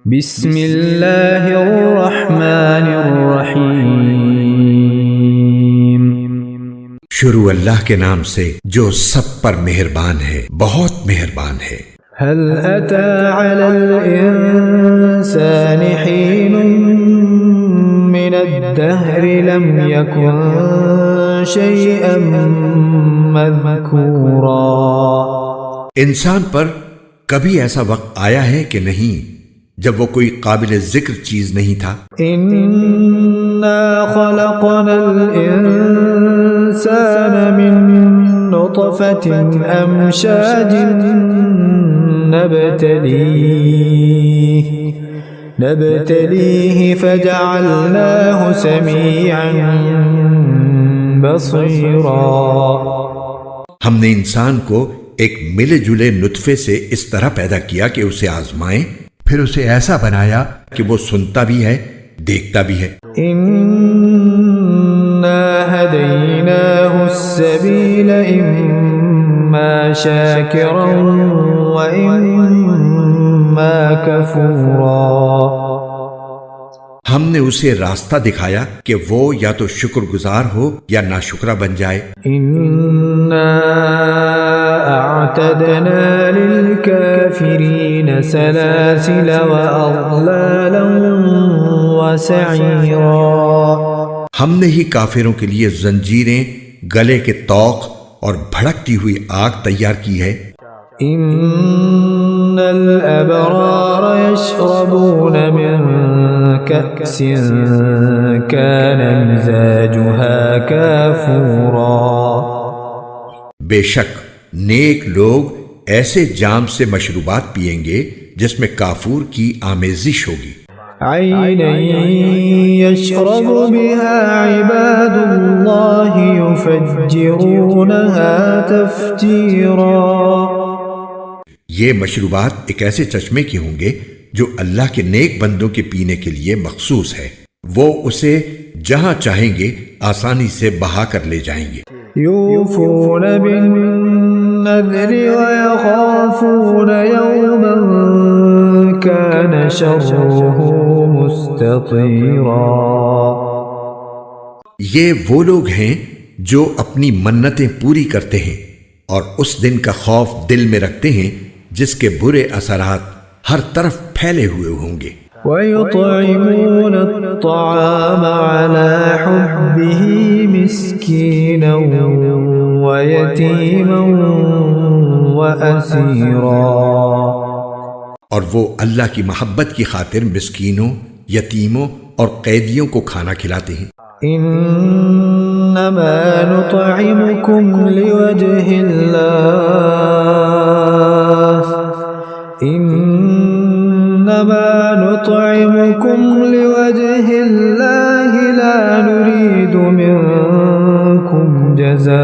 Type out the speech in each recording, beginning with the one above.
بسم اللہ الرحمن الرحیم۔ شروع اللہ کے نام سے جو سب پر مہربان ہے، بہت مہربان ہے۔ هل أتى على الإنسان حين من الدهر لم يكن شيئا مذكورا۔ انسان پر کبھی ایسا وقت آیا ہے کہ نہیں جب وہ کوئی قابل ذکر چیز نہیں تھا؟ إنا خلقنا الإنسان من نطفة أمشاج نبتليه فجعلناه سميعا بصيرا۔ ہم نے انسان کو ایک ملے جلے نطفے سے اس طرح پیدا کیا کہ اسے آزمائیں، پھر اسے ایسا بنایا کہ وہ سنتا بھی ہے، دیکھتا بھی ہے۔ إنا هديناه السبيل إما شاكرا وإما كفورا۔ ہم نے اسے راستہ دکھایا کہ وہ یا تو شکر گزار ہو یا ناشکرہ بن جائے۔ إنا أعتدنا للكافرين سلاسل وأغلالا وسعيرا۔ ہم نے ہی کافروں کے لیے زنجیریں، گلے کے طوق اور بھڑکتی ہوئی آگ تیار کی ہے۔ إن الأبرار يشربون من كأس كان مزاجها كافورا۔ بے شک نیک لوگ ایسے جام سے مشروبات پئیں گے جس میں کافور کی آمیزش ہوگی۔ عينا يشرب بها عباد الله يفجرونها تفجيرا۔ یہ مشروبات ایک ایسے چشمے کے ہوں گے جو اللہ کے نیک بندوں کے پینے کے لیے مخصوص ہے، وہ اسے جہاں چاہیں گے آسانی سے بہا کر لے جائیں گے۔ يوفون بالنذر ويخافون يوما كان شره مستطيرا۔ یہ وہ لوگ ہیں جو اپنی منتیں پوری کرتے ہیں اور اس دن کا خوف دل میں رکھتے ہیں جس کے برے اثرات ہر طرف پھیلے ہوئے ہوں گے۔ وَيُطْعِمُونَ الطَّعَامَ عَلَى حُبِّهِ مِسْكِينًا وَيَتِيمًا وَأَسِيرًا۔ اور وہ اللہ کی محبت کی خاطر مسکینوں، یتیموں اور قیدیوں کو کھانا کھلاتے ہیں۔ إنما نطعمكم لوجه الله إنما نطعمكم لوجه الله لا نريد منكم جزاء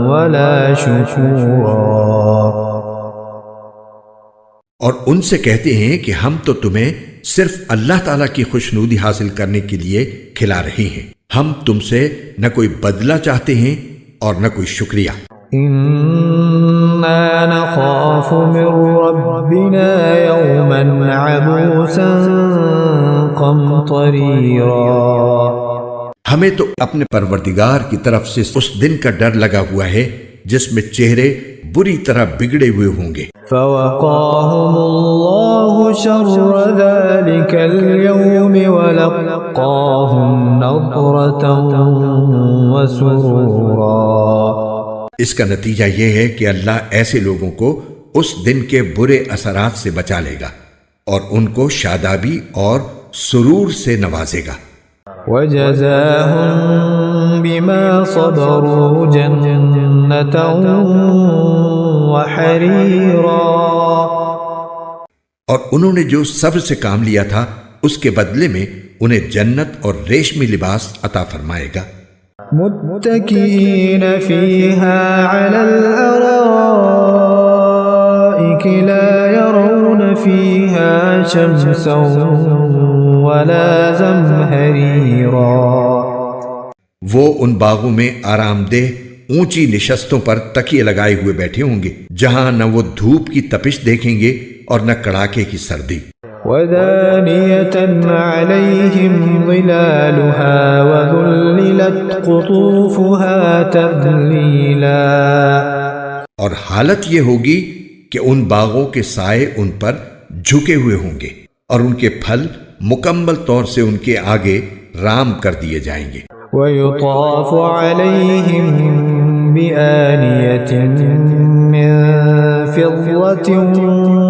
ولا شكورا۔ اور ان سے کہتے ہیں کہ ہم تو تمہیں صرف اللہ تعالیٰ کی خوشنودی حاصل کرنے کے لیے کھلا رہے ہیں، ہم تم سے نہ کوئی بدلہ چاہتے ہیں اور نہ کوئی شکریہ۔ إنا نخاف من ربنا يوما عبوسا قمطريرا۔ ہمیں تو اپنے پروردگار کی طرف سے اس دن کا ڈر لگا ہوا ہے جس میں چہرے بری طرح بگڑے ہوئے ہوں گے۔ فوقاهم الله شر ذلك اليوم ولقاهم نضرة وسرورا۔ اس کا نتیجہ یہ ہے کہ اللہ ایسے لوگوں کو اس دن کے برے اثرات سے بچا لے گا اور ان کو شادابی اور سرور سے نوازے گا۔ وَجَزَاهُمْ بِمَا صَبَرُوا جَنَّةً وَحَرِيرًا۔ اور انہوں نے جو صبر سے کام لیا تھا اس کے بدلے میں انہیں جنت اور ریشمی لباس عطا فرمائے گا۔ متكئين فيها على الأرائك لا يرون فيها شمسا ولا زمهريرا۔ وہ ان باغوں میں آرام دہ اونچی نشستوں پر تکیے لگائے ہوئے بیٹھے ہوں گے، جہاں نہ وہ دھوپ کی تپش دیکھیں گے اور نہ کڑاکے کی سردی۔ وَدَانِيَةً عَلَيْهِمْ ظِلَالُهَا وَذُلِّلَتْ قُطُوفُهَا تَذْلِيلًا۔ اور حالت یہ ہوگی کہ ان باغوں کے سائے ان پر جھکے ہوئے ہوں گے اور ان کے پھل مکمل طور سے ان کے آگے رام کر دیے جائیں گے۔ وَيُطَافُ عَلَيْهِمْ بِآنِيَةٍ مِّن فِضَّةٍ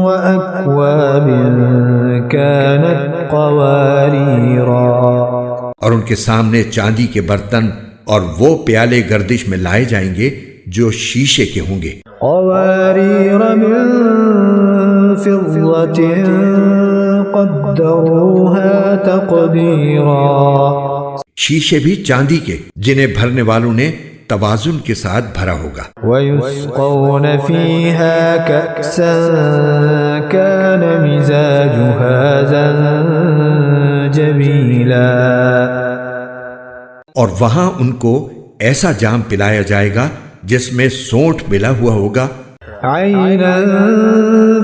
وَأَكْوَابٍ كَانَتْ قَوَارِيرَا۔ اور ان کے سامنے چاندی کے برتن اور وہ پیالے گردش میں لائے جائیں گے جو شیشے کے ہوں گے۔ قوارير من فضة قدروها تقديرا۔ شیشے بھی چاندی کے جنہیں بھرنے والوں نے توازن کے ساتھ بھرا ہوگا۔ ويسقون فيها كأسا كان مزاجها زنجبيلا۔ اور وہاں ان کو ایسا جام پلایا جائے گا جس میں سونٹھ ملا ہوا ہوگا۔ عينا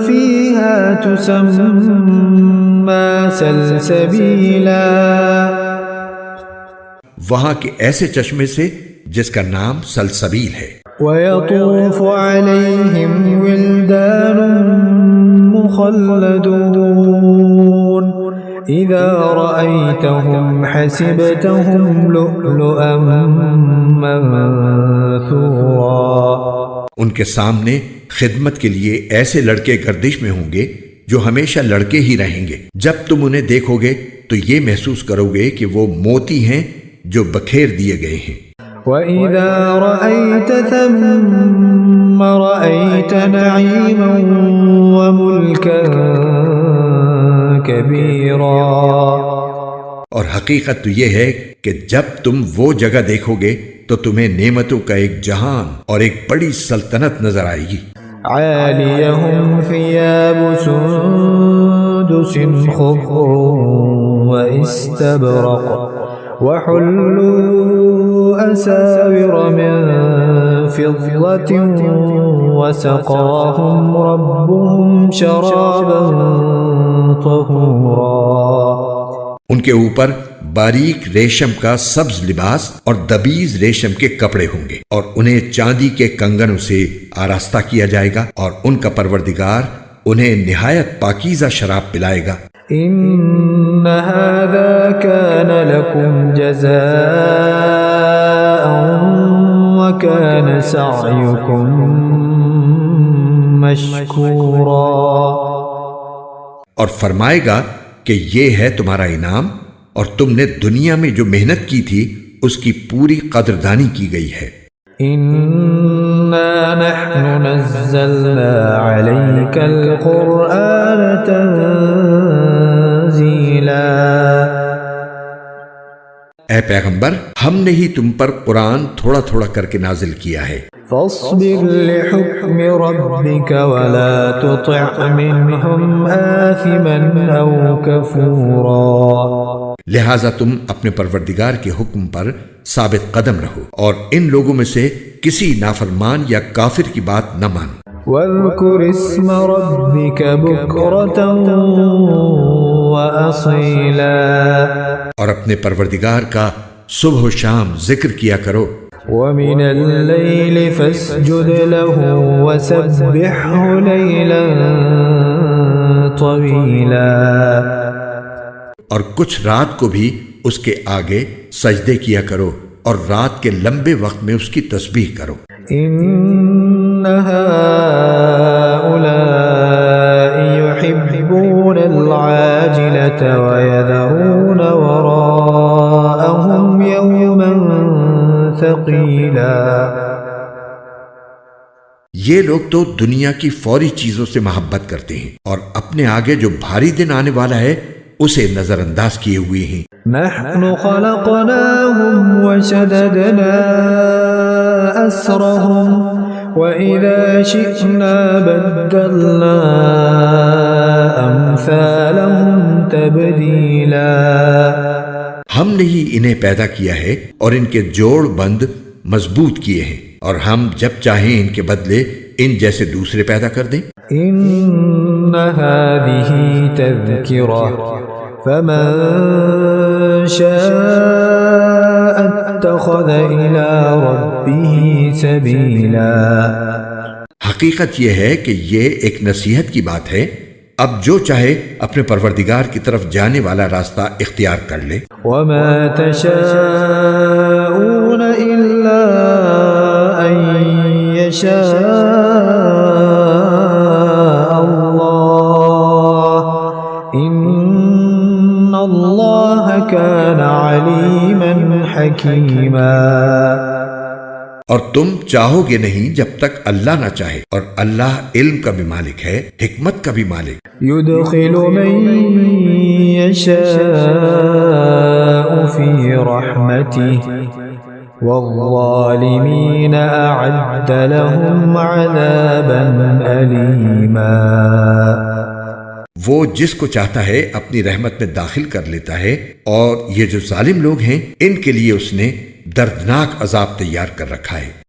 فيها تسمى سلسبيلا۔ وہاں کے ایسے چشمے سے جس کا نام سلسبیل ہے۔ ويطوف عليهم ولدان مخلدون إذا رأيتهم حسبتهم لؤلؤا منثورا۔ ان کے سامنے خدمت کے لیے ایسے لڑکے گردش میں ہوں گے جو ہمیشہ لڑکے ہی رہیں گے۔ جب تم انہیں دیکھو گے تو یہ محسوس کرو گے کہ وہ موتی ہیں جو بکھیر دیے گئے ہیں۔ وَإِذَا رَأَيْتَ ثَمَّ رَأَيْتَ نَعِيمًا وَمُلْكًا كَبِيرًا۔ اور حقیقت تو یہ ہے کہ جب تم وہ جگہ دیکھو گے تو تمہیں نعمتوں کا ایک جہان اور ایک بڑی سلطنت نظر آئے گی۔ عَالِيَهُمْ ثِيَابُ سُندُسٍ خُضْرٌ وَإِسْتَبْرَقٌ وَحُلُّوا أَسَاوِرَ مِن فِضَّةٍ وَسَقَاهُمْ رَبُّهُمْ شَرَابًا طَهُورًا۔ ان کے اوپر باریک ریشم کا سبز لباس اور دبیز ریشم کے کپڑے ہوں گے، اور انہیں چاندی کے کنگنوں سے آراستہ کیا جائے گا، اور ان کا پروردگار انہیں نہایت پاکیزہ شراب پلائے گا۔ إن هذا كان لكم جزاء وكان سعيكم مشكورا۔ اور فرمائے گا کہ یہ ہے تمہارا انعام، اور تم نے دنیا میں جو محنت کی تھی اس کی پوری قدردانی کی گئی ہے۔ إنا نحن نزلنا عليك القرآن تنزيلا۔ اے پیغمبر، ہم نے ہی تم پر قرآن تھوڑا تھوڑا کر کے نازل کیا ہے۔ فاصبر لحكم ربك ولا تطع منهم آثما أو كفورا۔ لہٰذا تم اپنے پروردگار کے حکم پر ثابت قدم رہو، اور ان لوگوں میں سے کسی نافرمان یا کافر کی بات نہ مانو۔ واذكر اسم ربك بكرة وأصيلا۔ اور اپنے پروردگار کا صبح و شام ذکر کیا کرو۔ ومن الليل فاسجد له وسبحه ليلا طويلا۔ اور کچھ رات کو بھی اس کے آگے سجدے کیا کرو، اور رات کے لمبے وقت میں اس کی تسبیح کرو۔ إن هؤلاء يحبون العاجلة ويذرون وراءهم يوما ثقيلا۔ یہ لوگ تو دنیا کی فوری چیزوں سے محبت کرتے ہیں، اور اپنے آگے جو بھاری دن آنے والا ہے اسے نظر انداز کیے ہوئے ہیں۔ نحن خلقناهم وشددنا أسرهم وإذا شئنا بدلنا أمثالهم تبديلا۔ ہم نے ہی انہیں پیدا کیا ہے اور ان کے جوڑ بند مضبوط کیے ہیں، اور ہم جب چاہیں ان کے بدلے ان جیسے دوسرے پیدا کر دیں۔ إن هذه تذكرة فمن شاء اتخذ إلى ربه سبيلا۔ حقیقت یہ ہے کہ یہ ایک نصیحت کی بات ہے، اب جو چاہے اپنے پروردگار کی طرف جانے والا راستہ اختیار کر لے۔ وما تشاءون إلا أن يشاء الله إن الله كان عليما حكيما۔ اور تم چاہو گے نہیں جب تک اللہ نہ چاہے، اور اللہ علم کا بھی مالک ہے، حکمت کا بھی مالک۔ يدخل من يشاء في رحمته والظالمين أعد لهم عذابا أليما۔ وہ جس کو چاہتا ہے اپنی رحمت میں داخل کر لیتا ہے، اور یہ جو ظالم لوگ ہیں ان کے لیے اس نے دردناک عذاب تیار کر رکھا ہے۔